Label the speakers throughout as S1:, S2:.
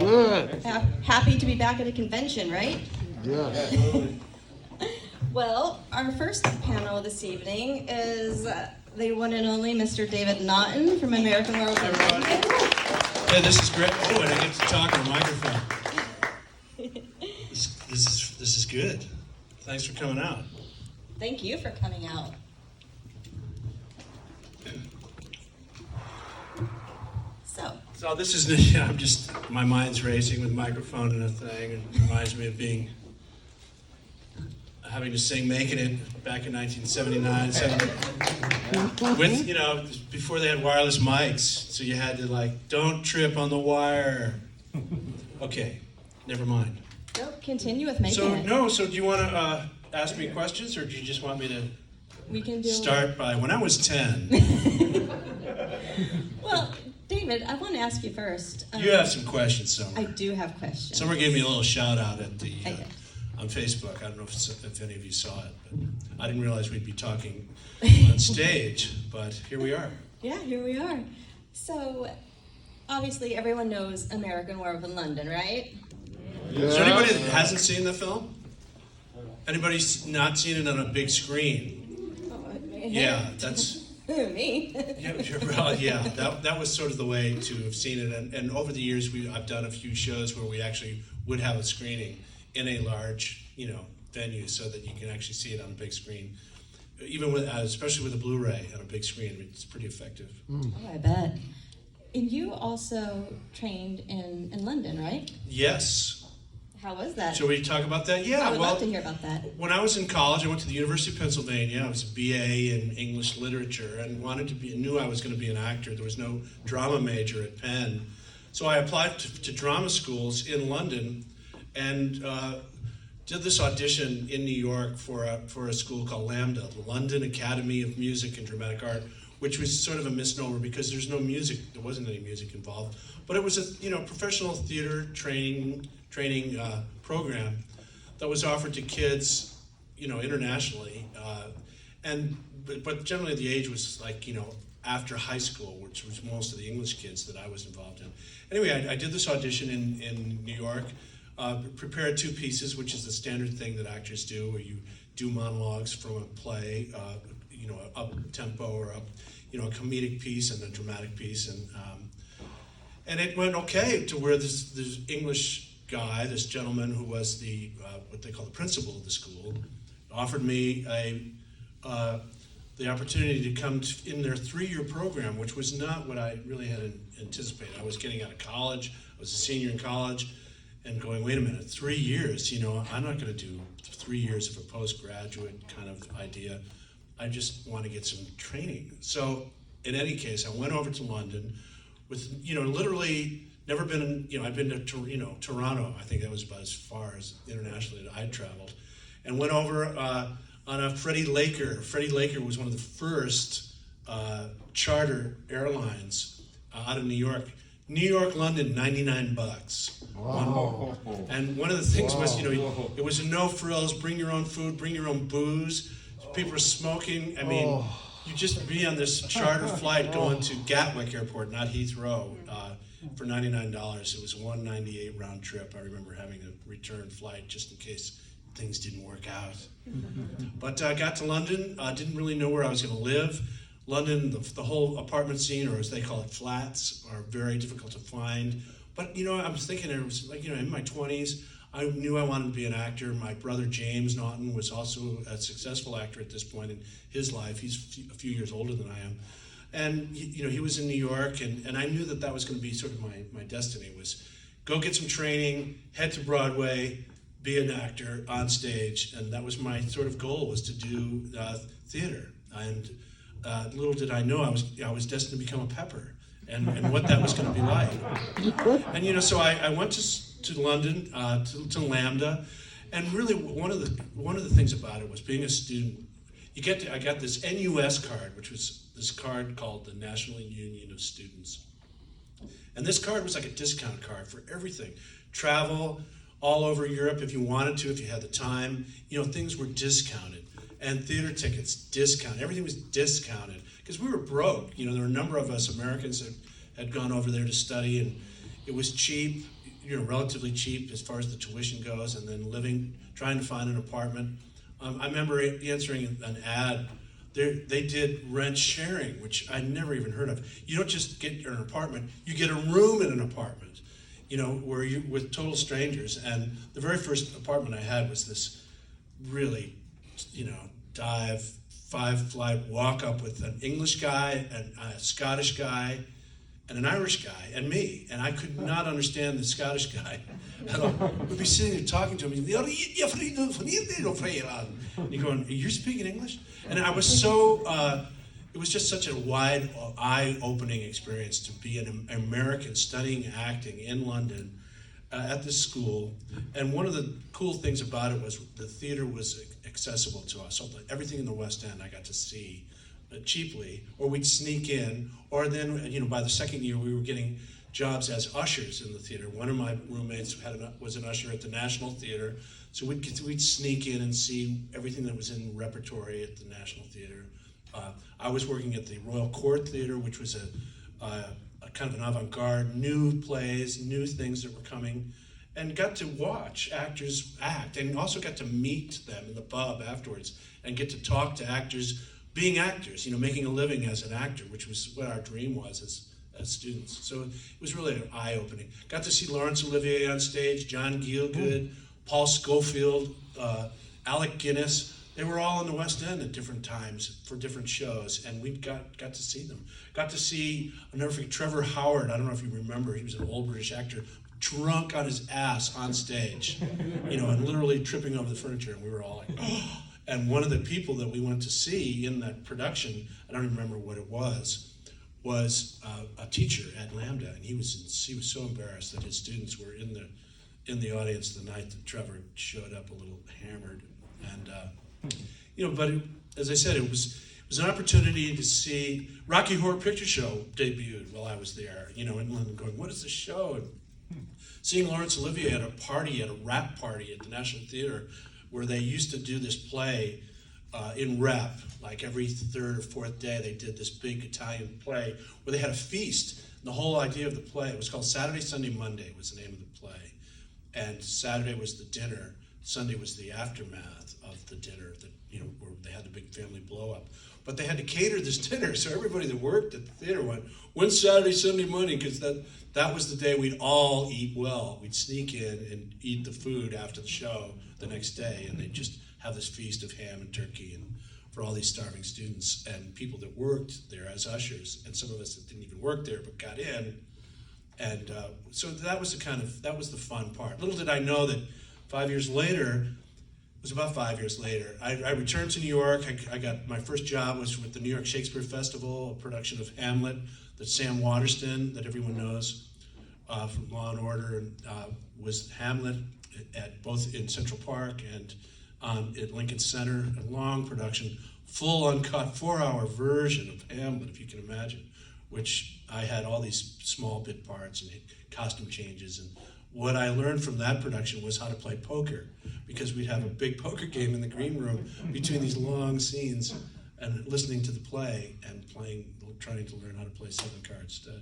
S1: Good.
S2: Happy to be back at a convention, right?
S1: Yeah.
S2: Well, our first panel this evening is the one and only Mr. David Naughton from American Werewolf in London.
S3: Yeah, this is great. Oh, and I get to talk on the microphone. This is good. Thanks for coming out.
S2: Thank you for coming out.
S3: So this is, I'm just, my mind's racing with microphone and a thing. It reminds me of having to sing Making It back in 1979. With, before they had wireless mics. So you had to don't trip on the wire. Okay, never mind.
S2: No, continue with Making It.
S3: So do you want to ask me questions, or do you just want me to
S2: we can do
S3: start by when I was 10?
S2: Well, David, I want to ask you first.
S3: You have some questions, Summer.
S2: I do have questions.
S3: Summer gave me a little shout out at the
S2: Okay.
S3: on Facebook. I don't know if any of you saw it, but I didn't realize we'd be talking on stage, but here we are.
S2: Yeah, here we are. So, obviously, everyone knows American Werewolf in London, right?
S1: Yeah.
S3: Is there anybody that hasn't seen the film? Anybody not seen it on a big screen?
S2: Oh,
S3: Yeah, that's...
S2: me.
S3: Yeah, that was sort of the way to have seen it. And over the years, I've done a few shows where we actually would have a screening in a large, venue, so that you can actually see it on a big screen. Even with, especially with a Blu-ray on a big screen, it's pretty effective.
S2: Oh, I bet. And you also trained in London, right?
S3: Yes.
S2: How was that?
S3: Shall we talk about that? Yeah.
S2: I would love to hear about that.
S3: When I was in college, I went to the University of Pennsylvania. I was a BA in English literature and knew I was going to be an actor. There was no drama major at Penn. So I applied to drama schools in London and did this audition in New York for a school called LAMDA, the London Academy of Music and Dramatic Art, which was sort of a misnomer because there's no music. There wasn't any music involved. But it was a professional theater training program that was offered to kids, internationally, but generally the age was after high school, which was most of the English kids that I was involved in. Anyway, I did this audition in New York, prepared 2 pieces, which is the standard thing that actors do, where you do monologues from a play, up tempo or up, a comedic piece and a dramatic piece, and it went okay to where this English guy, this gentleman who was the what they call the principal of the school, offered me the opportunity to come in their 3-year program, which was not what I really had anticipated. I was getting out of college, I was a senior in college, and going, wait a minute, 3 years, I'm not going to do 3 years of a postgraduate kind of idea. I just want to get some training. So in any case, I went over to London with, literally never been, I'd been to, Toronto. I think that was about as far as internationally that I'd traveled. And went over on a Freddie Laker. Freddie Laker was one of the first charter airlines out of New York. New York, London, $99.
S1: Wow.
S3: And one of the things was, it was a no frills, bring your own food, bring your own booze. People were smoking. I mean, you just be on this charter flight going to Gatwick Airport, not Heathrow, for $99. It was a $198 round trip. I remember having a return flight just in case things didn't work out. But I got to London, didn't really know where I was going to live. London, the whole apartment scene, or as they call it, flats, are very difficult to find. But, I was thinking, it was in my 20s, I knew I wanted to be an actor. My brother James Naughton was also a successful actor at this point in his life. He's a few years older than I am. And, he was in New York, and I knew that was going to be sort of my destiny, was go get some training, head to Broadway, be an actor on stage. And that was my sort of goal, was to do theater. And little did I know I was destined to become a Pepper, and what that was going to be like. And so I went to London, to LAMDA, and really one of the things about it was being a student. I got this NUS card, which was this card called the National Union of Students, and this card was like a discount card for everything, travel all over Europe if you wanted to, if you had the time. Things were discounted. And theater tickets, discounted. Everything was discounted because we were broke. There were a number of us Americans that had gone over there to study, and it was cheap. relatively cheap as far as the tuition goes, and then trying to find an apartment. I remember answering an ad. They did rent sharing, which I never even heard of. You don't just get an apartment; you get a room in an apartment, where you with total strangers. And the very first apartment I had was this really, dive 5-flight walk up with an English guy and a Scottish guy and an Irish guy and me, and I could not understand the Scottish guy at all. We'd be sitting there talking to him, and you're going, "You're speaking English?" And I was so, it was just such a wide, eye-opening experience to be an American studying acting in London at this school. And one of the cool things about it was the theater was accessible to us. So everything in the West End I got to see cheaply, or we'd sneak in, or then by the second year we were getting jobs as ushers in the theater. One of my roommates was an usher at the National Theater, so we'd sneak in and see everything that was in repertory at the National Theater. I was working at the Royal Court Theater, which was a kind of an avant-garde, new plays, new things that were coming, and got to watch actors act, and also got to meet them in the pub afterwards, and get to talk to actors, being actors, making a living as an actor, which was what our dream was as students. So it was really eye-opening. Got to see Laurence Olivier on stage, John Gielgud, Paul Scofield, Alec Guinness. They were all in the West End at different times for different shows, and we got to see them. Got to see, I'll never forget, Trevor Howard. I don't know if you remember, he was an old British actor, drunk on his ass on stage, and literally tripping over the furniture, and we were all like, oh. And one of the people that we went to see in that production, I don't even remember what it was a teacher at Lambda, and he was so embarrassed that his students were in the audience the night that Trevor showed up a little hammered, and but as I said, it was an opportunity to see Rocky Horror Picture Show debuted while I was there, in London, going, what is this show? And seeing Laurence Olivier at a rap party at the National Theater, where they used to do this play in rep, like every third or fourth day they did this big Italian play where they had a feast. And the whole idea of the play, it was called Saturday, Sunday, Monday was the name of the play. And Saturday was the dinner, Sunday was the aftermath of the dinner, where they had the big family blow up. But they had to cater this dinner, so everybody that worked at the theater went, when's Saturday, Sunday, Monday? Because that was the day we'd all eat well. We'd sneak in and eat the food after the show the next day, and they'd just have this feast of ham and turkey and for all these starving students and people that worked there as ushers, and some of us that didn't even work there but got in. And so that was the fun part. Little did I know that 5 years later, it was about 5 years later, I returned to New York. I got my first job was with the New York Shakespeare Festival, a production of Hamlet that Sam Waterston, that everyone knows from Law and Order, and was Hamlet at both in Central Park and at Lincoln Center, a long production, full uncut 4-hour version of Hamlet, if you can imagine, which I had all these small bit parts and costume changes. And what I learned from that production was how to play poker, because we'd have a big poker game in the green room between these long scenes, and listening to the play and trying to learn how to play 7 cards stud.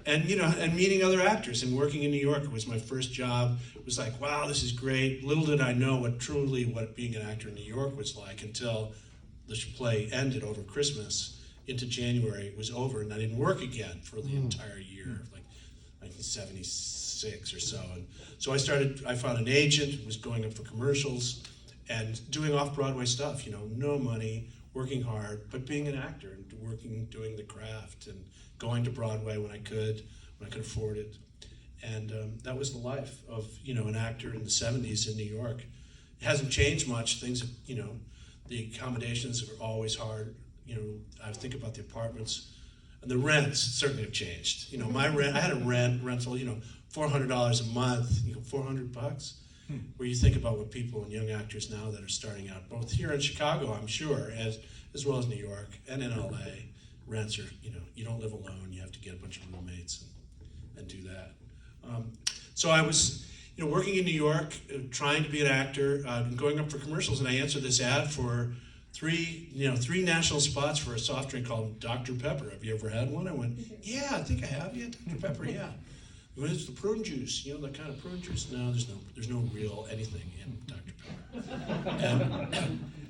S3: And meeting other actors and working in New York was my first job. It was like, wow, this is great. Little did I know what being an actor in New York was like until the play ended over Christmas into January. It was over, and I didn't work again for the entire year, like 1976 or so. And so I found an agent, was going up for commercials and doing off-Broadway stuff, no money, working hard, but being an actor and doing the craft and going to Broadway when I could afford it. And that was the life of, an actor in the 70s in New York. It hasn't changed much. Things have, the accommodations are always hard. I think about the apartments, and the rents certainly have changed. My rent, I had a rental, $400 a month, $400, where you think about what people and young actors now that are starting out, both here in Chicago, I'm sure, as well as New York and in LA, rents are, you don't live alone, you have to get a bunch of roommates and do that. So I was, working in New York, trying to be an actor, going up for commercials, and I answered this ad for three national spots for a soft drink called Dr. Pepper. Have you ever had one? I went, yeah, I think I have. Yeah, Dr. Pepper, yeah. Well, it's the prune juice, you know, that kind of prune juice. No, there's no real anything in Dr. Pepper.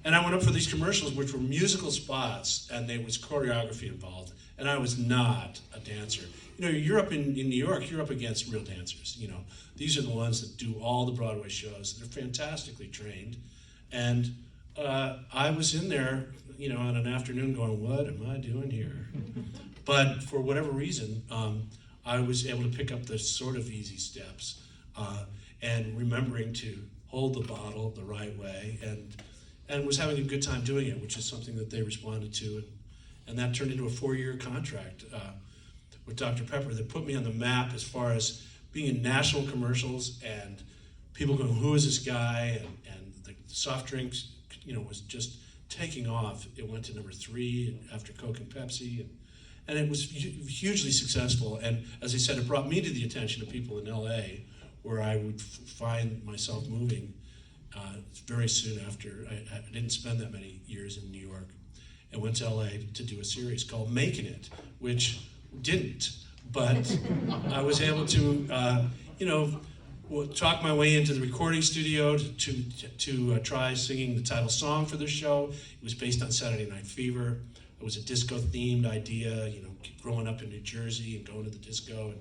S3: And I went up for these commercials, which were musical spots, and there was choreography involved. And I was not a dancer. You know, you're up in New York, you're up against real dancers. You know, these are the ones that do all the Broadway shows. They're fantastically trained. And I was in there, you know, on an afternoon going, what am I doing here? But for whatever reason, I was able to pick up the sort of easy steps and remembering to hold the bottle the right way and was having a good time doing it, which is something that they responded to. And that turned into a 4-year contract with Dr. Pepper that put me on the map as far as being in national commercials and people going, who is this guy? And the soft drinks, you know, was just taking off. It went to number 3 after Coke and Pepsi. And it was hugely successful. And as I said, it brought me to the attention of people in LA where I would find myself moving very soon after. I didn't spend that many years in New York. And went to LA to do a series called Making It, which didn't, but I was able to, you know, talk my way into the recording studio to try singing the title song for the show. It was based on Saturday Night Fever. It was a disco-themed idea, you know, growing up in New Jersey and going to the disco.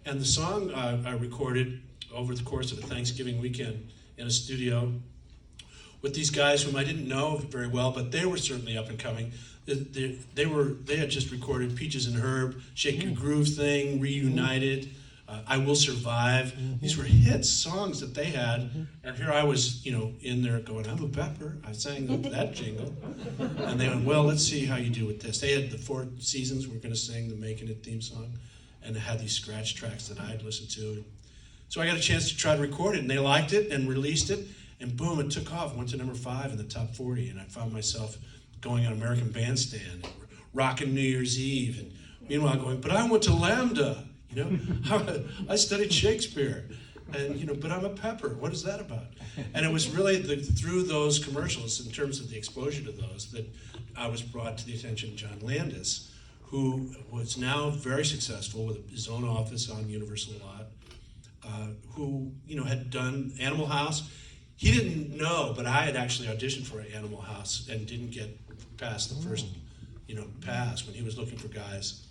S3: And the song I recorded over the course of a Thanksgiving weekend in a studio with these guys whom I didn't know very well, but they were certainly up and coming. They had just recorded Peaches and Herb, Shake Your Groove Thing, Reunited, I Will Survive. These were hit songs that they had, and here I was, you know, in there going, I'm a pepper. I sang that jingle, and they went, well, let's see how you do with this. They had the 4 Seasons were going to sing the Making It theme song, and they had these scratch tracks that I had listened to. So I got a chance to try to record it, and they liked it and released it. And boom, it took off, went to number 5 in the top 40, and I found myself going on American Bandstand, and rocking New Year's Eve, and meanwhile going, but I went to Lambda, you know, I studied Shakespeare, and you know, but I'm a pepper, what is that about? And it was really through those commercials, in terms of the exposure to those, that I was brought to the attention of John Landis, who was now very successful with his own office on Universal Lot, who, you know, had done Animal House. He didn't know, but I had actually auditioned for Animal House and didn't get past the first, you know, pass when he was looking for guys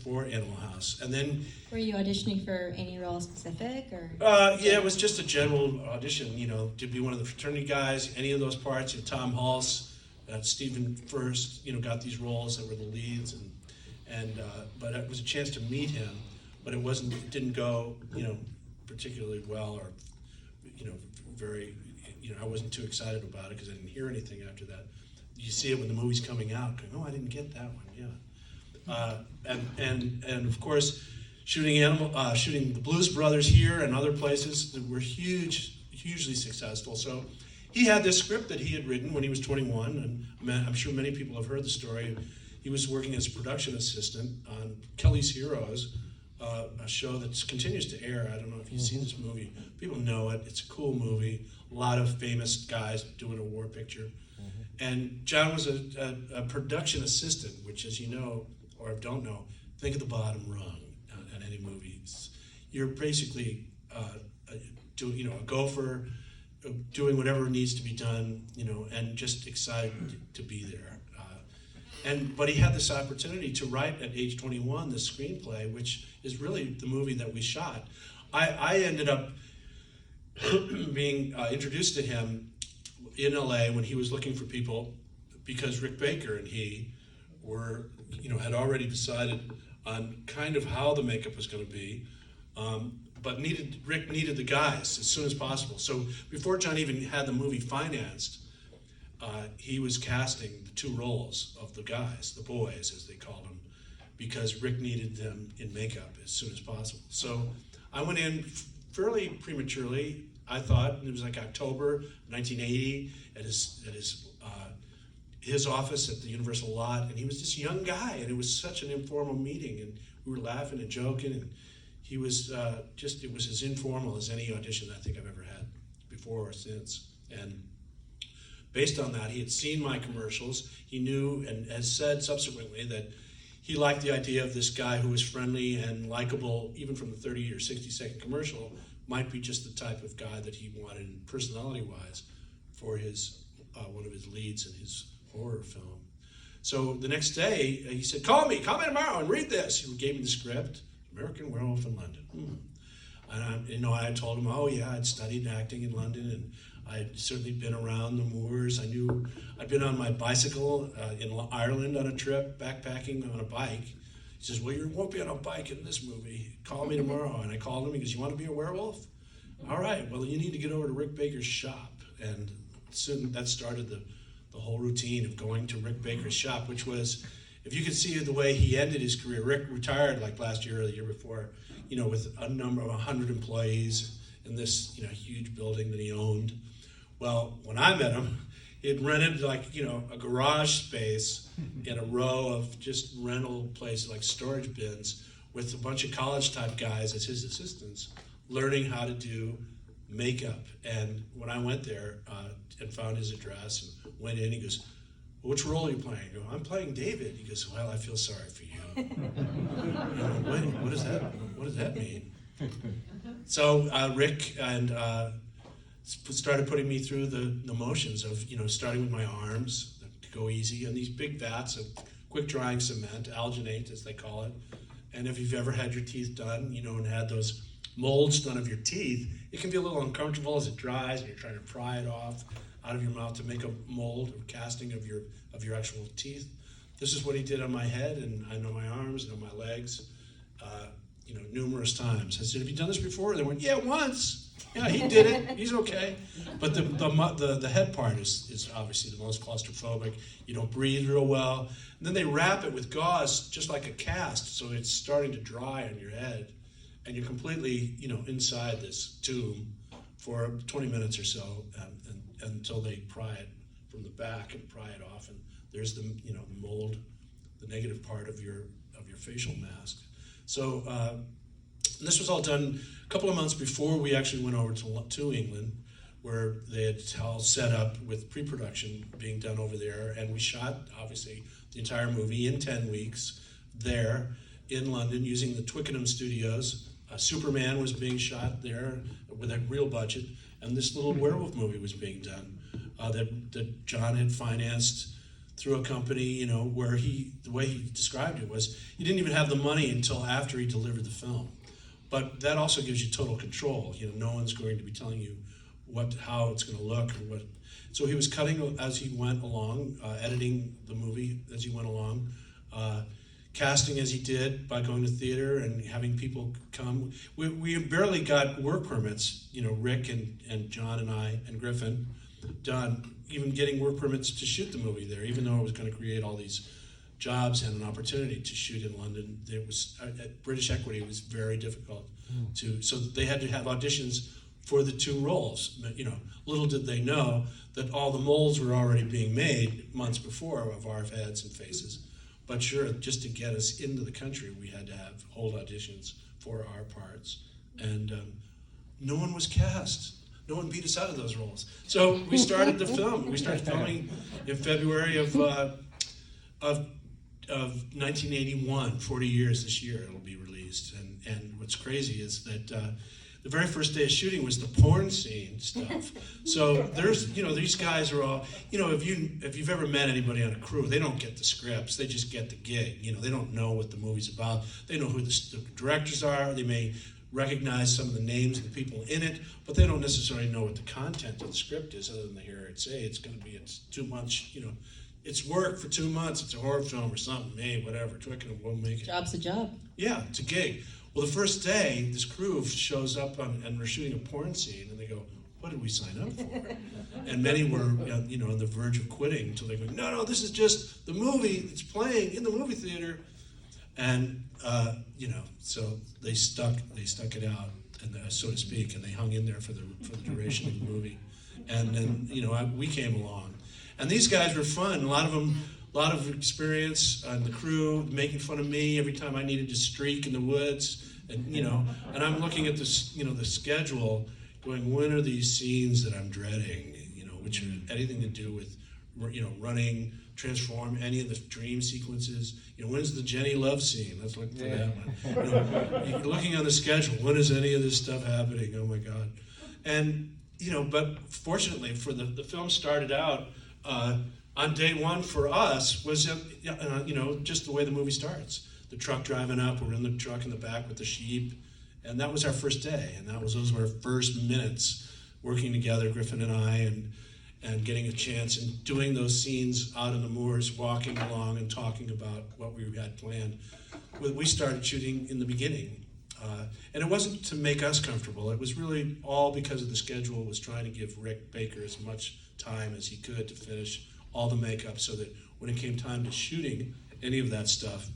S3: for Animal House. And then
S2: were you auditioning for any role specific, or?
S3: Yeah, it was just a general audition, you know, to be one of the fraternity guys. Any of those parts. You know, Tom Hulse, Stephen First, you know, got these roles that were the leads, but it was a chance to meet him. But it didn't go, you know, particularly well, or you know, very, you know, I wasn't too excited about it because I didn't hear anything after that. You see it when the movie's coming out, going, oh, I didn't get that one, yeah. And of course, shooting the Blues Brothers here and other places that were hugely successful. So he had this script that he had written when he was 21, and I'm sure many people have heard the story. He was working as a production assistant on Kelly's Heroes, a show that continues to air. I don't know if you've seen this movie. People know it. It's a cool movie. A lot of famous guys doing a war picture. And John was a production assistant, which, as you know, or don't know, think of the bottom rung on any movie. You're basically a gopher, doing whatever needs to be done, you know, and just excited to be there. But he had this opportunity to write at age 21 this screenplay, which is really the movie that we shot. I ended up being introduced to him in LA when he was looking for people, because Rick Baker and he were, you know, had already decided on kind of how the makeup was going to be, but Rick needed the guys as soon as possible. So before John even had the movie financed, he was casting the 2 roles of the guys, the boys as they called them, because Rick needed them in makeup as soon as possible. So I went in fairly prematurely, I thought. It was like October 1980 at his office at the Universal Lot, and he was this young guy, and it was such an informal meeting, and we were laughing and joking, and he was it was as informal as any audition I think I've ever had before or since. And based on that, he had seen my commercials. He knew and has said subsequently that he liked the idea of this guy who was friendly and likable, even from the 30 or 60-second commercial, might be just the type of guy that he wanted personality-wise for his one of his leads in his horror film. So the next day, he said, call me tomorrow and read this. He gave me the script, American Werewolf in London. And I told him, oh yeah, I'd studied acting in London, and I'd certainly been around the moors. I knew I'd been on my bicycle in Ireland on a trip, backpacking on a bike. He says, well, you won't be on a bike in this movie. Call me tomorrow. And I called him. He goes, you want to be a werewolf? All right, well, you need to get over to Rick Baker's shop. And soon that started the whole routine of going to Rick Baker's shop, which was, if you could see the way he ended his career, Rick retired like last year or the year before, with a number of 100 employees in this, huge building that he owned. Well, when I met him, he had rented a garage space in a row of just rental places like storage bins with a bunch of college type guys as his assistants, learning how to do makeup. And when I went there and found his address and went in, he goes, well, which role are you playing? I go, I'm playing David. He goes, well, I feel sorry for you. What does that mean? So Rick and started putting me through the motions of, starting with my arms to go easy, and these big vats of quick drying cement, alginate as they call it. And if you've ever had your teeth done, and had those molds done of your teeth, it can be a little uncomfortable as it dries and you're trying to pry it off out of your mouth to make a mold or casting of your actual teeth. This is what he did on my head, and I know my arms and on my legs, numerous times. I said, have you done this before? They went, yeah, once. Yeah, he did it. He's okay. But the head part is obviously the most claustrophobic. You don't breathe real well. And then they wrap it with gauze, just like a cast, so it's starting to dry on your head. And you're completely, inside this tomb for 20 minutes or so, until they pry it from the back and pry it off, and there's the mold, the negative part of your facial mask. So this was all done a couple of months before we actually went over to England, where they had all set up with pre-production being done over there, and we shot obviously the entire movie in 10 weeks there in London using the Twickenham studios. Superman was being shot there with a real budget, and this little werewolf movie was being done that John had financed through a company, where the way he described it was he didn't even have the money until after he delivered the film. But that also gives you total control. No one's going to be telling you how it's going to look or what. So he was cutting as he went along, editing the movie as he went along, casting as he did by going to theater and having people come. We barely got work permits, Rick and John and I and Griffin, done, even getting work permits to shoot the movie there, even though it was going to create all these jobs and an opportunity to shoot in London. It was at British Equity, it was very difficult so they had to have auditions for the two roles. Little did they know that all the molds were already being made months before of our heads and faces. But sure, just to get us into the country, we had to hold auditions for our parts. And no one was cast. No one beat us out of those roles. So we started the film. We started filming in February of 1981, 40 years this year it'll be released. And what's crazy is that the very first day of shooting was the porn scene stuff. So there's, these guys are all, if you've ever met anybody on a crew, they don't get the scripts, they just get the gig. They don't know what the movie's about. They know who the directors are. They may recognize some of the names of the people in it, but they don't necessarily know what the content of the script is, other than they hear it say it's 2 months, it's work for 2 months, it's a horror film or something, hey, whatever, Twickenham will make it.
S2: Job's a job.
S3: Yeah, it's a gig. Well, the first day, this crew shows up and we're shooting a porn scene, and they go, what did we sign up for? And many were, on the verge of quitting until they go, no, this is just the movie, it's playing in the movie theater. And, so they stuck it out, and so to speak, and they hung in there for the duration of the movie. And then, we came along. And these guys were fun. A lot of experience on the crew, making fun of me every time I needed to streak in the woods. And, and I'm looking at this, the schedule, going, when are these scenes that I'm dreading, which are anything to do with, running transform any of the dream sequences. When's the Jenny love scene? Let's look for that one. You're looking on the schedule. When is any of this stuff happening? Oh my God. And, but fortunately the film started out on day one for us was, just the way the movie starts. The truck driving up, we're in the truck in the back with the sheep, and that was our first day, and those were our first minutes working together, Griffin and I, and getting a chance and doing those scenes out in the moors, walking along and talking about what we had planned. We started shooting in the beginning, and it wasn't to make us comfortable. It was really all because of the schedule. Was trying to give Rick Baker as much time as he could to finish all the makeup, so that when it came time to shooting any of that stuff,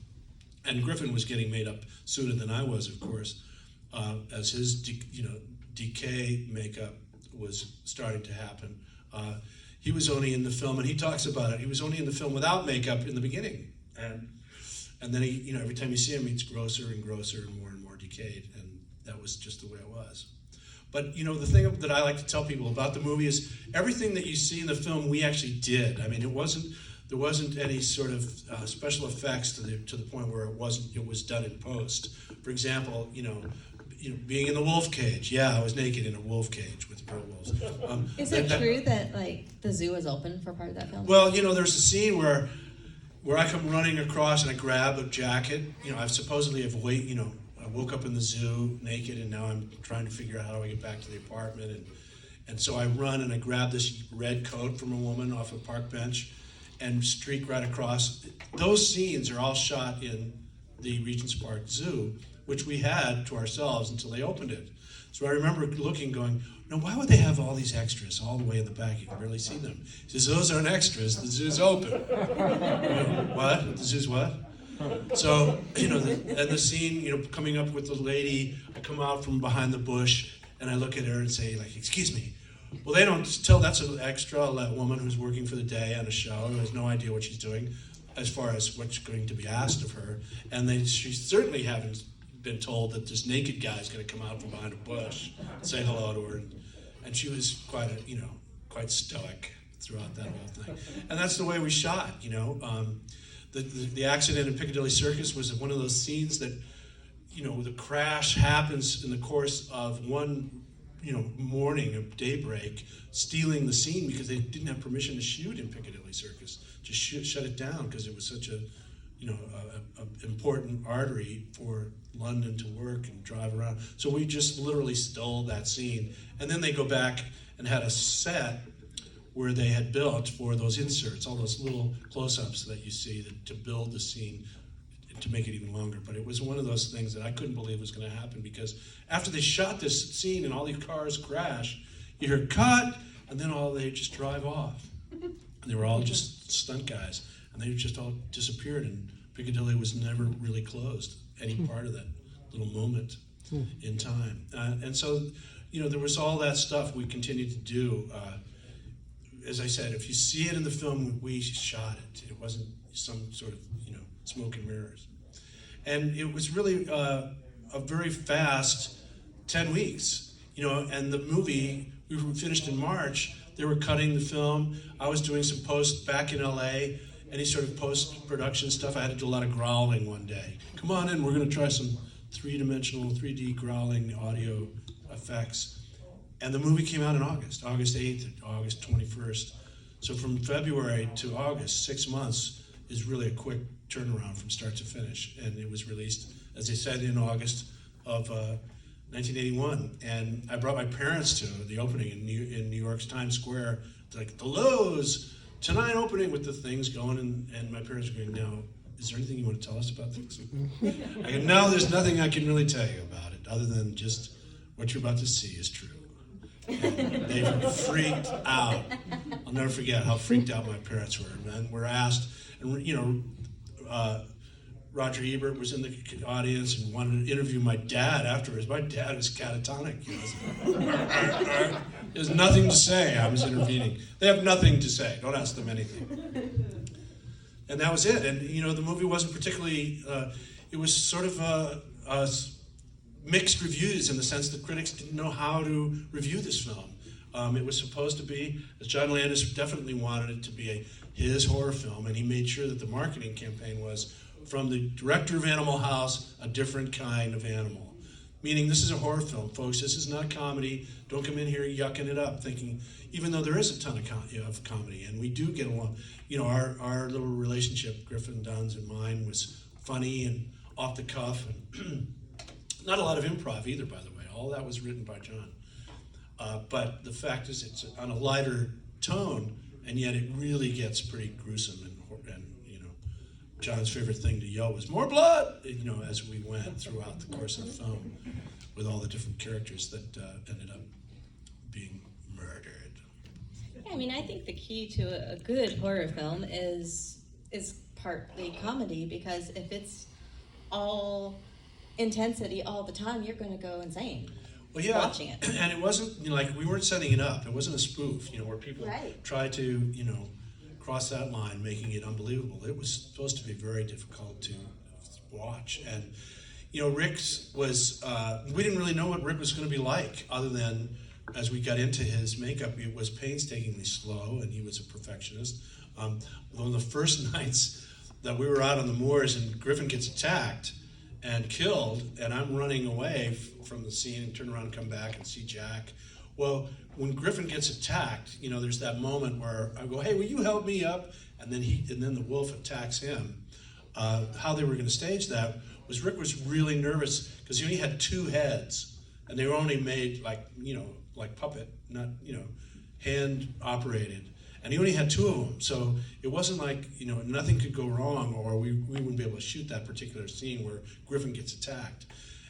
S3: and Griffin was getting made up sooner than I was, of course, as his decay makeup was starting to happen. He was only in the film, and he talks about it. He was only in the film without makeup in the beginning, and then he, every time you see him, he's grosser and grosser and more decayed, and that was just the way it was. But the thing that I like to tell people about the movie is everything that you see in the film we actually did. I mean, there wasn't any sort of special effects to the point where it was done in post. For example, being in the wolf cage. Yeah, I was naked in a wolf cage with real wolves.
S2: Is it true that the zoo is open for part of that film?
S3: Well, there's a scene where I come running across and I grab a jacket. I've supposedly I woke up in the zoo naked, and now I'm trying to figure out how do I get back to the apartment. And so I run and I grab this red coat from a woman off a park bench and streak right across. Those scenes are all shot in the Regent's Park Zoo, which we had to ourselves until they opened it. So I remember looking, going, no, why would they have all these extras all the way in the back? You can barely see them. He says, those aren't extras, the zoo's open. What? The zoo's what? So, and the scene, coming up with the lady, I come out from behind the bush and I look at her and say, excuse me. Well, they don't tell that's an extra, that woman who's working for the day on a show, who has no idea what she's doing as far as what's going to be asked of her. And she certainly haven't been told that this naked guy's going to come out from behind a bush and say hello to her. And she was quite stoic throughout that whole thing. And that's the way we shot, The accident in Piccadilly Circus was one of those scenes that, the crash happens in the course of one, morning of daybreak, stealing the scene because they didn't have permission to shoot in Piccadilly Circus. Just shut it down because it was such a important artery for London to work and drive around. So we just literally stole that scene. And then they go back and had a set where they had built for those inserts, all those little close-ups that you see to build the scene to make it even longer. But it was one of those things that I couldn't believe was going to happen, because after they shot this scene and all these cars crash, you hear cut, and then they just drive off. And they were all just stunt guys, and they just all disappeared, and Piccadilly was never really closed, any part of that little moment in time. And so, there was all that stuff we continued to do. As I said, if you see it in the film, we shot it. It wasn't some sort of, smoke and mirrors. And it was really a very fast 10 weeks, and the movie, we were finished in March. They were cutting the film. I was doing some post back in LA, any sort of post-production stuff. I had to do a lot of growling one day. Come on in, we're gonna try some 3D growling audio effects. And the movie came out in August 8th, August 21st. So from February to August, 6 months is really a quick turnaround from start to finish. And it was released, as I said, in August of 1981. And I brought my parents to the opening in New York's Times Square, like the Lowe's tonight opening with the things going. And my parents were going, now, is there anything you want to tell us about this? I go, no, there's nothing I can really tell you about it, other than just what you're about to see is true. And they freaked out. I'll never forget how freaked out my parents were. And we're asked, and Roger Ebert was in the audience and wanted to interview my dad afterwards. My dad was catatonic. There's nothing to say. I was intervening. They have nothing to say. Don't ask them anything. And that was it. And the movie wasn't particularly. It was sort of mixed reviews, in the sense that critics didn't know how to review this film. It was supposed to be, as John Landis definitely wanted it to be his horror film, and he made sure that the marketing campaign was, from the director of Animal House, a different kind of animal. Meaning, this is a horror film, folks. This is not a comedy. Don't come in here yucking it up, thinking, even though there is a ton of comedy, and we do get along. You know, our little relationship, Griffin Dunn's and mine, was funny and off the cuff, and not a lot of improv either, by the way. All that was written by John. But the fact is, it's on a lighter tone, and yet it really gets pretty gruesome. And you know, John's favorite thing to yell was "more blood!" You know, as we went throughout the course of the film, with all the different characters that ended up being murdered.
S2: Yeah, I mean, I think the key to a good horror film is partly comedy, because if it's all intensity all the time, you're going to go insane.
S3: Well, yeah,
S2: watching it.
S3: And it wasn't, you know, like, we weren't setting it up. It wasn't a spoof, you know, where people try to, you know, cross that line, making it unbelievable. It was supposed to be very difficult to watch. And, you know, Rick's was, we didn't really know what Rick was going to be like, other than as we got into his makeup, it was painstakingly slow, and he was a perfectionist. One of the first nights that we were out on the moors and Griffin gets attacked and killed, and I'm running away from the scene and turn around and come back and see Jack. Well, when Griffin gets attacked, you know, there's that moment where I go, "Hey, will you help me up?" And then the wolf attacks him. How they were going to stage that was Rick was really nervous because he only had two heads, and they were only made like, you know, like puppet, not, you know, hand operated. And he only had two of them, so it wasn't like, you know, nothing could go wrong, or we wouldn't be able to shoot that particular scene where Griffin gets attacked.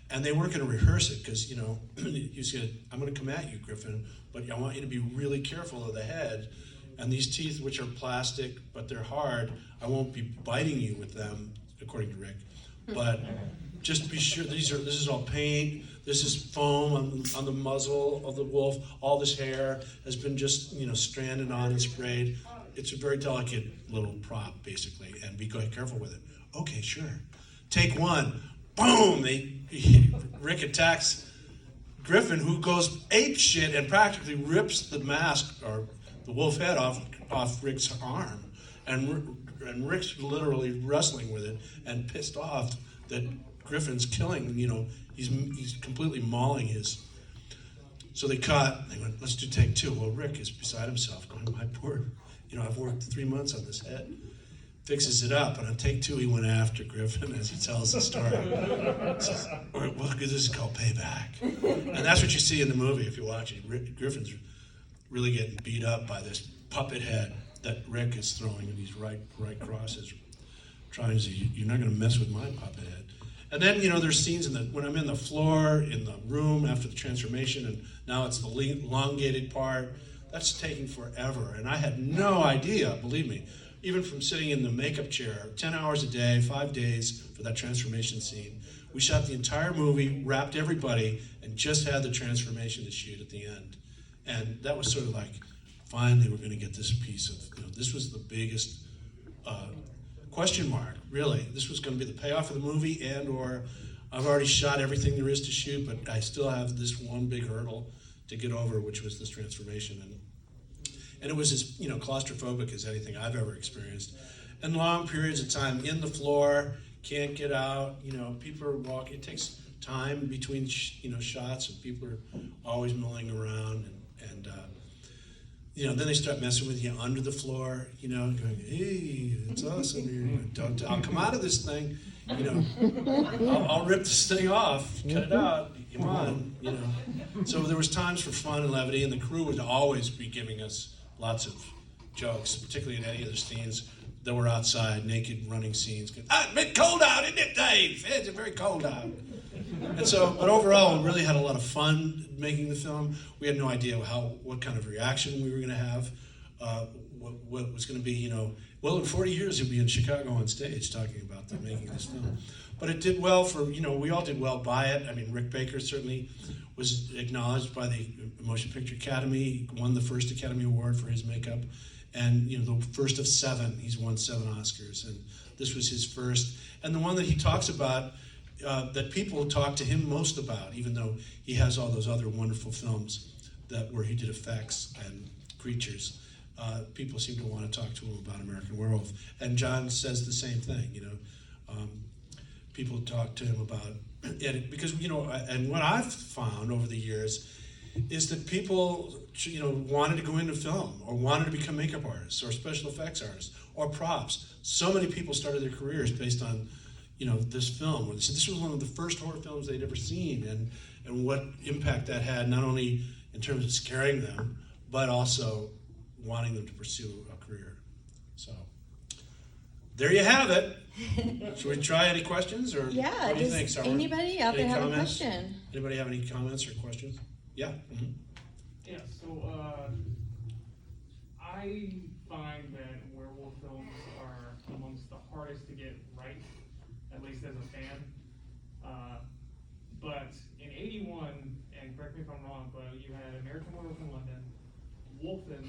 S3: And they weren't going to rehearse it because, you know, he said, "I'm going to come at you, Griffin, but I want you to be really careful of the head. And these teeth, which are plastic, but they're hard, I won't be biting you with them," according to Rick. But just be sure, this is all paint. This is foam on the muzzle of the wolf. All this hair has been just, you know, stranded on and sprayed. It's a very delicate little prop, basically, and be careful with it. Okay, sure. Take one. Boom! Rick attacks Griffin, who goes ape shit and practically rips the mask or the wolf head off Rick's arm, and Rick's literally wrestling with it and pissed off that Griffin's killing. You know, he's completely mauling his. So they cut. They went, "Let's do take two." Well, Rick is beside himself, going, "My poor, you know, I've worked 3 months on this head." Fixes it up, and on take two, he went after Griffin as he tells the story. Says, "Well, this is called payback," and that's what you see in the movie if you watch it. Griffin's really getting beat up by this puppet head that Rick is throwing in these right crosses, trying to say, "You're not going to mess with my puppet head." And then, you know, there's scenes when I'm in the floor, in the room after the transformation, and now it's the elongated part. That's taking forever, and I had no idea, believe me, even from sitting in the makeup chair, 10 hours a day, 5 days for that transformation scene. We shot the entire movie, wrapped everybody, and just had the transformation to shoot at the end. And that was sort of like, finally we're going to get this piece of, you know, this was the biggest question mark, really. This was going to be the payoff of the movie, or I've already shot everything there is to shoot, but I still have this one big hurdle to get over, which was this transformation. And it was as, you know, claustrophobic as anything I've ever experienced. And long periods of time in the floor, can't get out, you know, people are walking. It takes time between, you know, shots, and people are always milling around. And you know, then they start messing with you under the floor, you know, going, "Hey, it's awesome. I'll come out of this thing, you know, I'll rip this thing off, cut it out, come on," you know. So there was times for fun and levity, and the crew would always be giving us lots of jokes, particularly in any of the scenes that were outside, naked running scenes. It's a bit cold out, isn't it, Dave? It's very cold out. And so, but overall, we really had a lot of fun making the film. We had no idea what kind of reaction we were going to have, what was going to be, you know. Well, in 40 years, he'll be in Chicago on stage talking about making this film. But it did well for, you know, we all did well by it. I mean, Rick Baker certainly was acknowledged by the Motion Picture Academy. He won the first Academy Award for his makeup. And, you know, the first of 7. He's won 7 Oscars. And this was his first. And the one that he talks about, that people talk to him most about, even though he has all those other wonderful films, that where he did effects and creatures. People seem to want to talk to him about American Werewolf, and John says the same thing. People talk to him about it because and what I've found over the years is that people wanted to go into film or wanted to become makeup artists or special effects artists or props. So many people started their careers based on this film. This was one of the first horror films they'd ever seen, and what impact that had, not only in terms of scaring them, but also wanting them to pursue a career. So there you have it. Should we try any questions, or
S2: Yeah,
S3: what do you
S2: does
S3: think, Sarah?
S2: anybody out
S3: Any
S2: there have
S3: comments?
S2: a question?
S3: Anybody have any comments or questions? Yeah. Mm-hmm.
S4: Yeah, so I find that werewolf films are amongst the hardest to get right, at least as a fan. But in '81, and correct me if I'm wrong, but you had American Werewolf in London, Wolfen,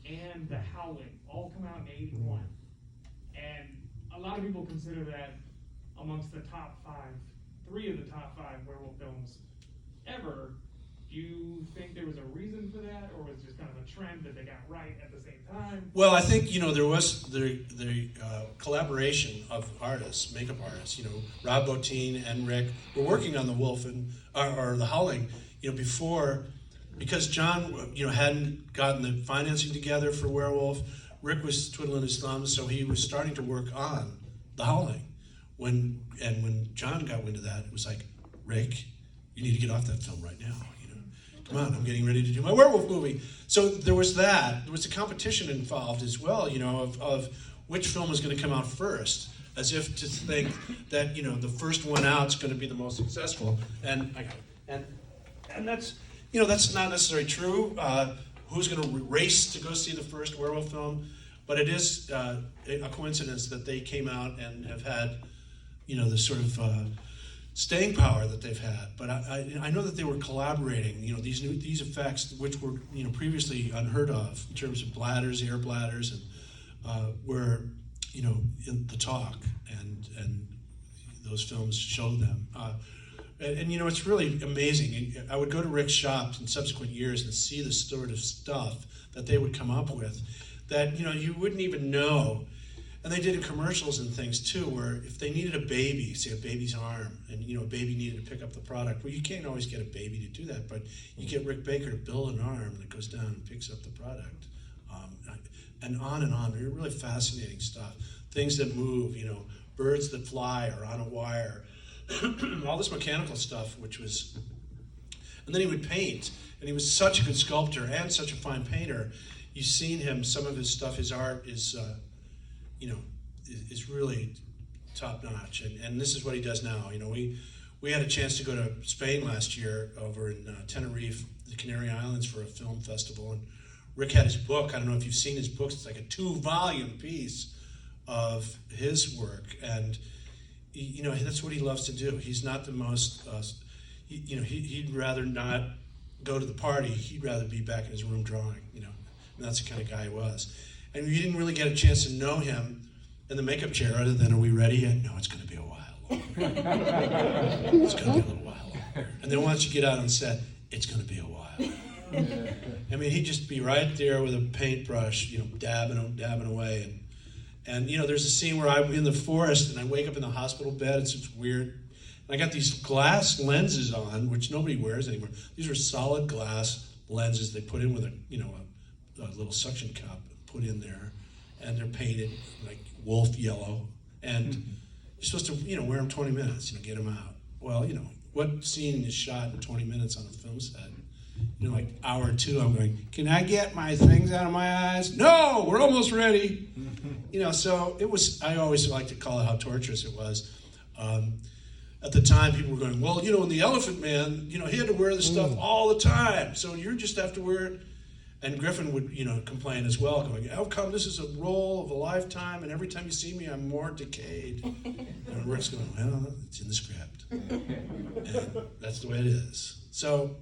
S4: and The Howling all come out in '81. And a lot of people consider that amongst the top five, 3 of the top 5 werewolf films ever. Do you think there was a reason for that, or was it just kind of a trend that they got right at the same time?
S3: Well, I think there was the collaboration of artists, makeup artists. Rob Bottin and Rick were working on the Wolfen or the Howling, before, because John hadn't gotten the financing together for Werewolf. Rick was twiddling his thumbs, so he was starting to work on the Howling. When John got wind of that, it was like, Rick, you need to get off that film right now. Come on, I'm getting ready to do my werewolf movie. So there was that. There was a competition involved as well, of which film was going to come out first, as if to think that the first one out is going to be the most successful. And that's that's not necessarily true. Who's going to race to go see the first werewolf film? But it is a coincidence that they came out and have had the sort of staying power that they've had. But I know that they were collaborating. These effects, which were previously unheard of in terms of bladders, air bladders, and were in the talk, and those films showed them. And it's really amazing. I would go to Rick's shops in subsequent years and see the sort of stuff that they would come up with that you wouldn't even know. And they did commercials and things too, where if they needed a baby, say a baby's arm, and a baby needed to pick up the product, well, you can't always get a baby to do that, but you get Rick Baker to build an arm that goes down and picks up the product, and on and on. Really fascinating stuff. Things that move, birds that fly or on a wire, all this mechanical stuff, and then he would paint, and he was such a good sculptor and such a fine painter. You've seen him, some of his stuff, his art is really top notch, and this is what he does now. We had a chance to go to Spain last year over in Tenerife, the Canary Islands, for a film festival, and Rick had his book. I don't know if you've seen his books. It's like a 2-volume piece of his work, and that's what he loves to do. He's not the most, he'd rather not go to the party. He'd rather be back in his room drawing, and that's the kind of guy he was. And you didn't really get a chance to know him in the makeup chair other than, are we ready yet? No, it's going to be a while longer. It's going to be a little while longer. And then once you get out on set, it's going to be a while. I mean, he'd just be right there with a paintbrush, dabbing away. And there's a scene where I'm in the forest and I wake up in the hospital bed. It's just weird. And I got these glass lenses on, which nobody wears anymore. These are solid glass lenses they put in with a little suction cup put in there, and they're painted like wolf yellow, and you're supposed to wear them 20 minutes, get them out. Well, what scene is shot in 20 minutes on a film set? Like hour 2, I'm going, can I get my things out of my eyes? No, we're almost ready. So it was, I always like to call it how torturous it was. At the time, people were going, well, in The Elephant Man, he had to wear this stuff all the time, so you just have to wear it. And Griffin would, complain as well, going, how come this is a role of a lifetime, and every time you see me, I'm more decayed? And Rick's going, well, it's in the script. And that's the way it is. So,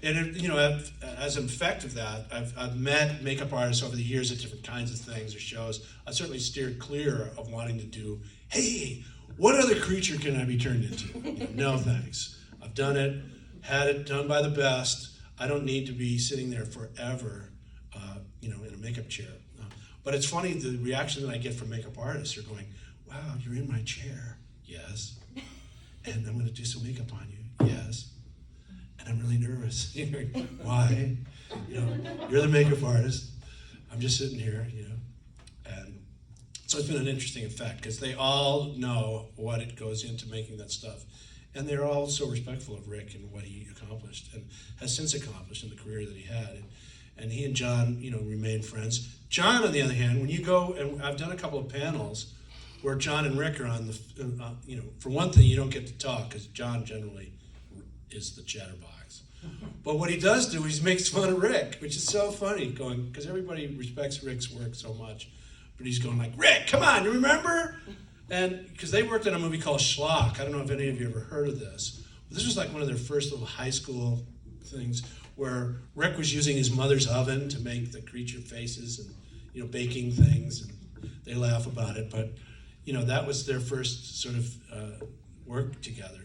S3: as an effect of that, I've met makeup artists over the years at different kinds of things or shows. I certainly steered clear of wanting to do, hey, what other creature can I be turned into? No thanks. I've done it, had it done by the best. I don't need to be sitting there forever, in a makeup chair. But it's funny, the reaction that I get from makeup artists are going, wow, you're in my chair. Yes. And I'm going to do some makeup on you. Yes. And I'm really nervous. Why? You're the makeup artist. I'm just sitting here, And so it's been an interesting effect because they all know what it goes into making that stuff. And they're all so respectful of Rick and what he accomplished and has since accomplished in the career that he had. And he and John, remain friends. John, on the other hand, when you go, and I've done a couple of panels where John and Rick are on the, for one thing, you don't get to talk because John generally is the chatterbox. But what he does do is he makes fun of Rick, which is so funny, because everybody respects Rick's work so much. But he's going like, Rick, come on, you remember? And because they worked on a movie called Schlock. I don't know if any of you ever heard of this. But this was like one of their first little high school things where Rick was using his mother's oven to make the creature faces and, baking things. And they laugh about it. But, that was their first sort of work together,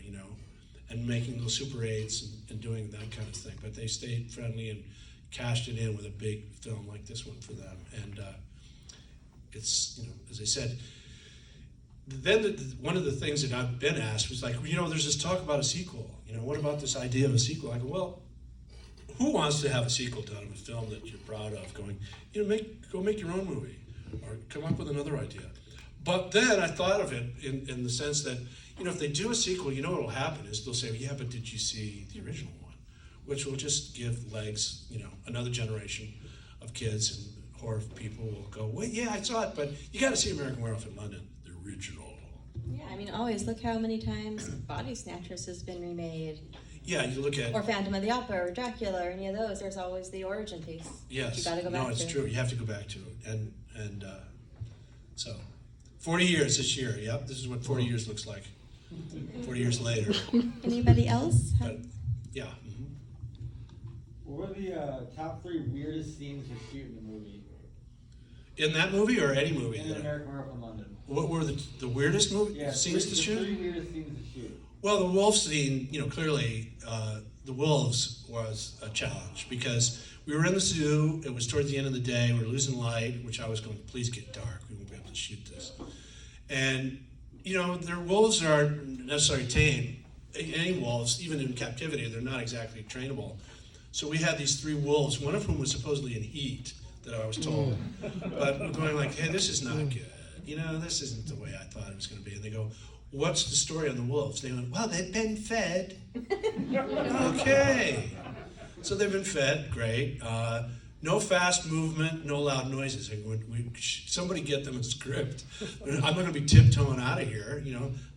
S3: and making little Super 8s and doing that kind of thing. But they stayed friendly and cashed it in with a big film like this one for them. And it's, as I said, then one of the things that I've been asked was like, there's this talk about a sequel. What about this idea of a sequel? I go, well, who wants to have a sequel done of a film that you're proud of? Going, go make your own movie or come up with another idea. But then I thought of it in the sense that, if they do a sequel, what will happen is they'll say, yeah, but did you see the original one? Which will just give legs, another generation of kids and horror people will go, well, yeah, I saw it, but you got to see American Werewolf in London, the original.
S2: Yeah, always look how many times Body Snatchers has been remade.
S3: Yeah, you look at...
S2: Or Phantom of the Opera, or Dracula, or any of those. There's always the origin piece.
S3: Yes.
S2: You got to go back to.
S3: No, it's true. You have to go back to it. And so, 40 years this year. Yep, this is what 40 years looks like. 40 years later.
S2: Anybody else?
S3: But, yeah. Mm-hmm.
S5: What were the top 3 weirdest scenes to shoot in the movie?
S3: In that movie or any movie?
S5: In American Werewolf in London.
S3: What were the weirdest scenes to shoot?
S5: The 3 weirdest scenes to shoot.
S3: Well, the wolf scene, clearly the wolves was a challenge because we were in the zoo. It was towards the end of the day. We were losing light, which I was going, please get dark. We won't be able to shoot this. And, their wolves aren't necessarily tame. Any wolves, even in captivity, they're not exactly trainable. So we had these 3 wolves, one of whom was supposedly in heat, that I was told. But we're going like, hey, this is not good. This isn't the way I thought it was going to be. And they go, what's the story on the wolves? They went, well, they've been fed. Okay. So they've been fed, great. No fast movement, no loud noises. Somebody get them a script. I'm not going to be tiptoeing out of here.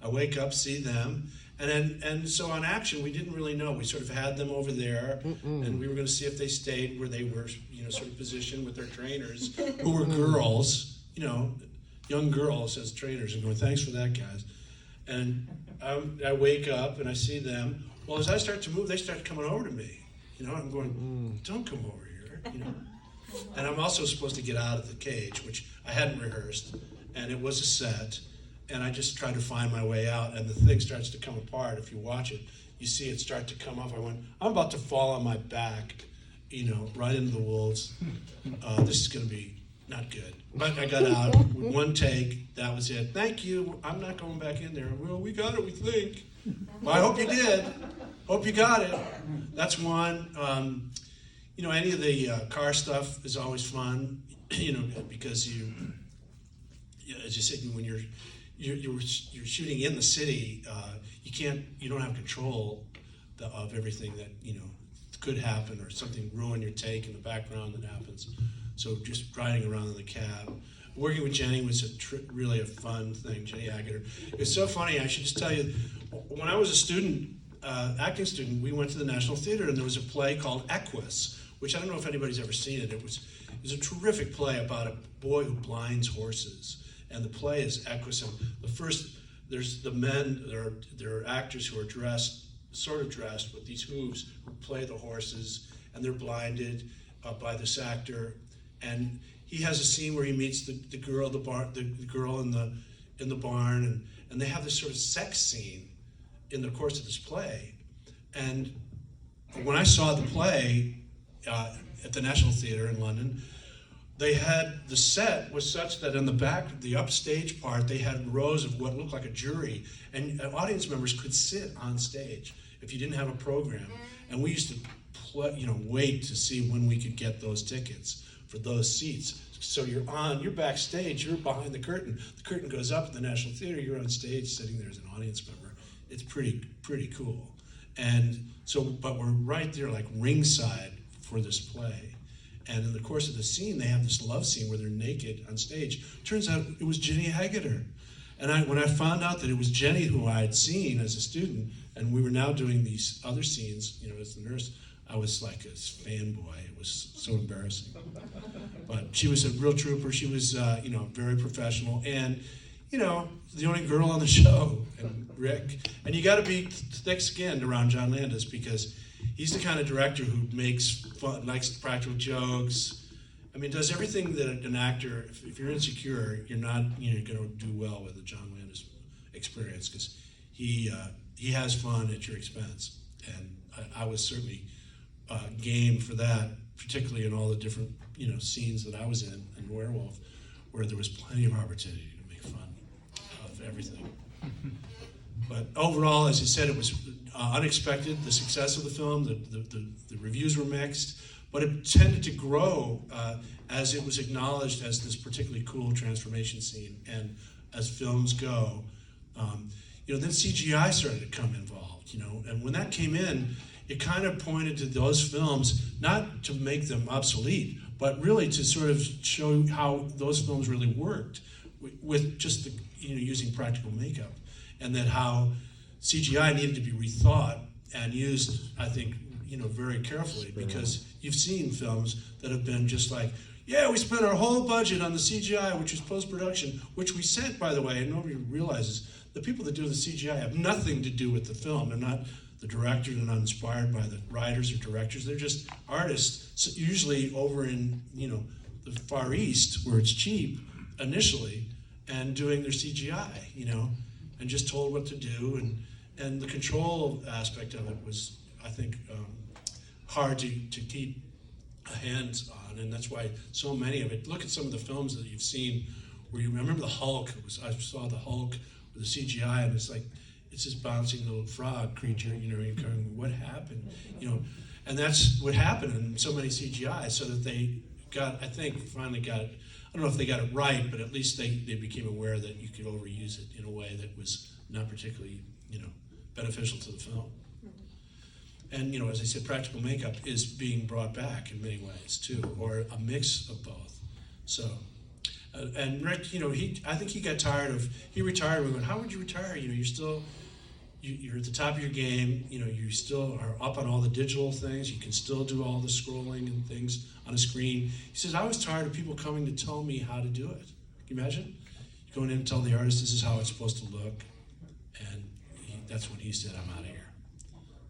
S3: I wake up, see them. And so on action, we didn't really know. We sort of had them over there, and we were going to see if they stayed where they were, sort of positioned with their trainers, who were girls, young girls as trainers, and going, thanks for that, guys. And I wake up and I see them. Well, as I start to move, they start coming over to me. I'm going, don't come over here. And I'm also supposed to get out of the cage, which I hadn't rehearsed, and it was a set. And I just tried to find my way out, and the thing starts to come apart. If you watch it, you see it start to come up. I went, I'm about to fall on my back, right into the wolves. This is going to be not good. But I got out with one take. That was it. Thank you. I'm not going back in there. Well, we got it, we think. Well, I hope you did. Hope you got it. That's one. Any of the car stuff is always fun, because as you said, when you're shooting in the city, you don't have control of everything that could happen, or something ruin your take in the background that happens. So just riding around in the cab, working with Jenny was really a fun thing. Jenny Agutter. It's so funny. I should just tell you, when I was a student, acting student, we went to the National Theater, and there was a play called Equus, which I don't know if anybody's ever seen it. It was a terrific play about a boy who blinds horses. And the play is Equus. And there's the men, there are actors who are sort of dressed with these hooves, who play the horses, and they're blinded by this actor. And he has a scene where he meets the girl in the barn, and they have this sort of sex scene in the course of this play. And when I saw the play at the National Theatre in London, they had, the set was such that in the back, the upstage part, they had rows of what looked like a jury, and audience members could sit on stage if you didn't have a program. And we used to wait to see when we could get those tickets for those seats. So you're backstage, you're behind the curtain goes up at the National Theatre, you're on stage sitting there as an audience member. It's pretty cool. And so, but we're right there like ringside for this play. And in the course of the scene, they have this love scene where they're naked on stage. Turns out it was Jenny Hageter. And when I found out that it was Jenny who I had seen as a student, and we were now doing these other scenes, as the nurse, I was like a fanboy. It was so embarrassing. But she was a real trooper. She was, very professional. And, the only girl on the show, and Rick. And you got to be thick-skinned around John Landis because he's the kind of director who makes fun, likes practical jokes. I mean, does everything that an actor, if you're insecure, you're not going to do well with the John Landis experience because he has fun at your expense. And I was certainly game for that, particularly in all the different scenes that I was in Werewolf, where there was plenty of opportunity to make fun of everything. But overall, as I said, it was unexpected, the success of the film. The reviews were mixed, but it tended to grow as it was acknowledged as this particularly cool transformation scene. And as films go, then CGI started to come involved, and when that came in, it kind of pointed to those films, not to make them obsolete, but really to sort of show how those films really worked with just using practical makeup, and then how CGI needed to be rethought and used, I think, very carefully, because you've seen films that have been just like, yeah, we spent our whole budget on the CGI, which was post-production, which we sent, by the way, and nobody realizes the people that do the CGI have nothing to do with the film. They're not the director, they're not inspired by the writers or directors. They're just artists, usually over in the Far East, where it's cheap initially, and doing their CGI, and just told what to do, and the control aspect of it was, I think, hard to keep a hand on, and that's why so many of it. Look at some of the films that you've seen where I remember the Hulk. I saw the Hulk with the CGI, and it's like it's this bouncing little frog creature. You're going, what happened? And that's what happened in so many CGI, so that they finally got it. I don't know if they got it right, but at least they became aware that you could overuse it in a way that was not particularly, beneficial to the film. And, as I said, practical makeup is being brought back in many ways, too, or a mix of both. So, and Rick, I think he got tired of, he retired. We went, how would you retire? You're at the top of your game. You still are up on all the digital things. You can still do all the scrolling and things on a screen. He says, I was tired of people coming to tell me how to do it. Can you imagine? You going in and tell the artist this is how it's supposed to look. And that's when he said, I'm out of here.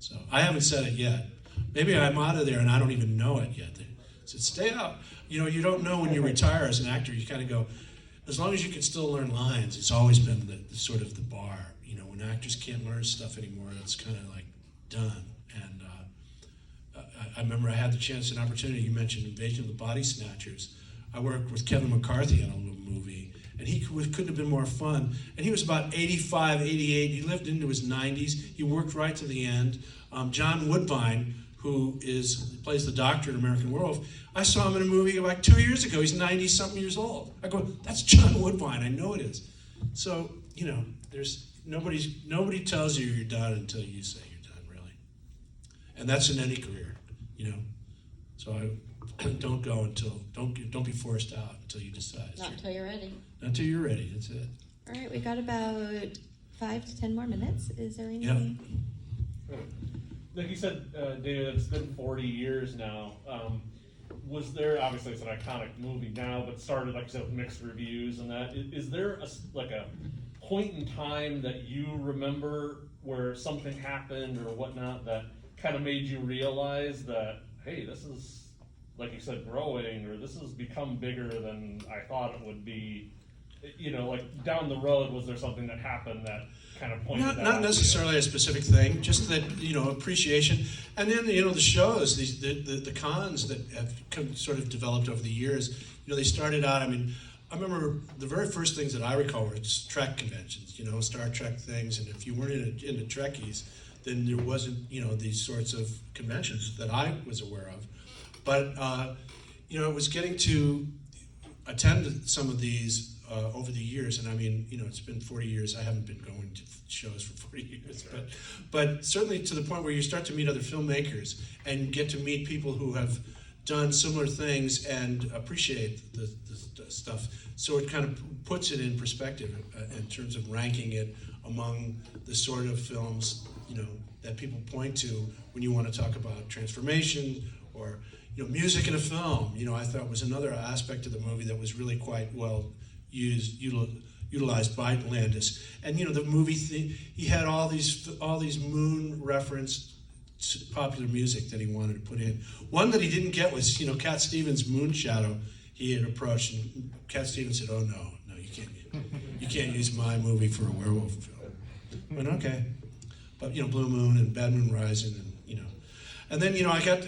S3: So I haven't said it yet. Maybe I'm out of there and I don't even know it yet. They said, stay out. You don't know when you retire as an actor. You kind of go, as long as you can still learn lines, it's always been the sort of the bar. When actors can't learn stuff anymore, it's kind of like done. And I remember I had the chance and opportunity. You mentioned Invasion of the Body Snatchers. I worked with Kevin McCarthy on a little movie, and he couldn't have been more fun. And he was about 85, 88. He lived into his 90s. He worked right to the end. John Woodbine, who plays the doctor in American Werewolf, I saw him in a movie like 2 years ago. He's 90-something years old. I go, that's John Woodbine. I know it is. So, there's nobody tells you you're done until you say you're done, really. And that's in any career, So don't go don't be forced out until you decide.
S2: Not until you're ready.
S3: Not until you're ready. That's it.
S2: All right, we got about 5 to 10 more minutes. Is there anything?
S3: Yeah.
S6: Like you said, David, it's been 40 years now. Was there, obviously it's an iconic movie now, but started, like you said, with mixed reviews and that. Is there a point in time that you remember where something happened or whatnot that kind of made you realize that, hey, this is, like you said, growing, or this has become bigger than I thought it would be? like down the road, was there something that happened that kind of pointed that out
S3: Not
S6: to you?
S3: necessarily a specific thing, just that, appreciation. And then, the shows, the cons that have sort of developed over the years, they started out, I remember the very first things that I recall were Trek conventions, Star Trek things, and if you weren't into Trekkies, then there wasn't, these sorts of conventions that I was aware of. But, it was getting to attend some of these over the years, and it's been 40 years. I haven't been going to shows for 40 years, but certainly to the point where you start to meet other filmmakers and get to meet people who have done similar things and appreciate the stuff. So it kind of puts it in perspective in terms of ranking it among the sort of films, that people point to when you want to talk about transformation or, music in a film. I thought was another aspect of the movie that was really quite well utilized by Landis. And the movie he had all these moon referenced popular music that he wanted to put in. One that he didn't get was Cat Stevens' Moon Shadow. He had approached, and Cat Stevens said, "Oh no, you can't use my movie for a werewolf film." I went, okay, but Blue Moon and Bad Moon Rising, and and then I got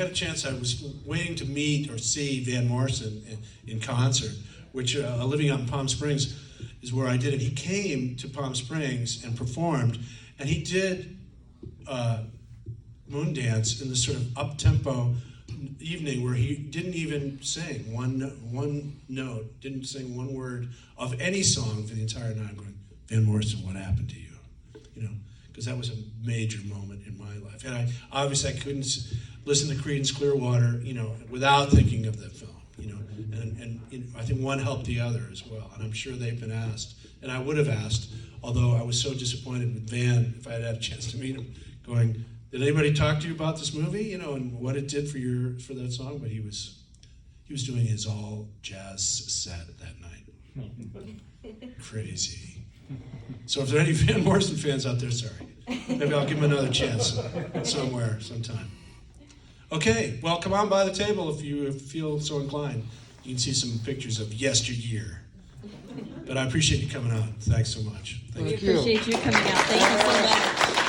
S3: a chance. I was waiting to meet or see Van Morrison in concert, which living out in Palm Springs is where I did it. He came to Palm Springs and performed, and he did Moondance in this sort of up-tempo evening where he didn't even sing one note, didn't sing one word of any song for the entire night. I'm going, Van Morrison, what happened to you? Because that was a major moment in my life. And I couldn't listen to Creedence Clearwater, without thinking of that film, and I think one helped the other as well. And I'm sure they've been asked, and I would have asked, although I was so disappointed with Van, if I had a chance to meet him, going, did anybody talk to you about this movie, and what it did for that song? But he was doing his all jazz set that night. Crazy. So if there are any Van Morrison fans out there, sorry. Maybe I'll give him another chance somewhere, sometime. Okay, well, come on by the table if you feel so inclined. You can see some pictures of yesteryear. But I appreciate you coming out. Thanks so much.
S2: We appreciate you coming out. Thank you so much.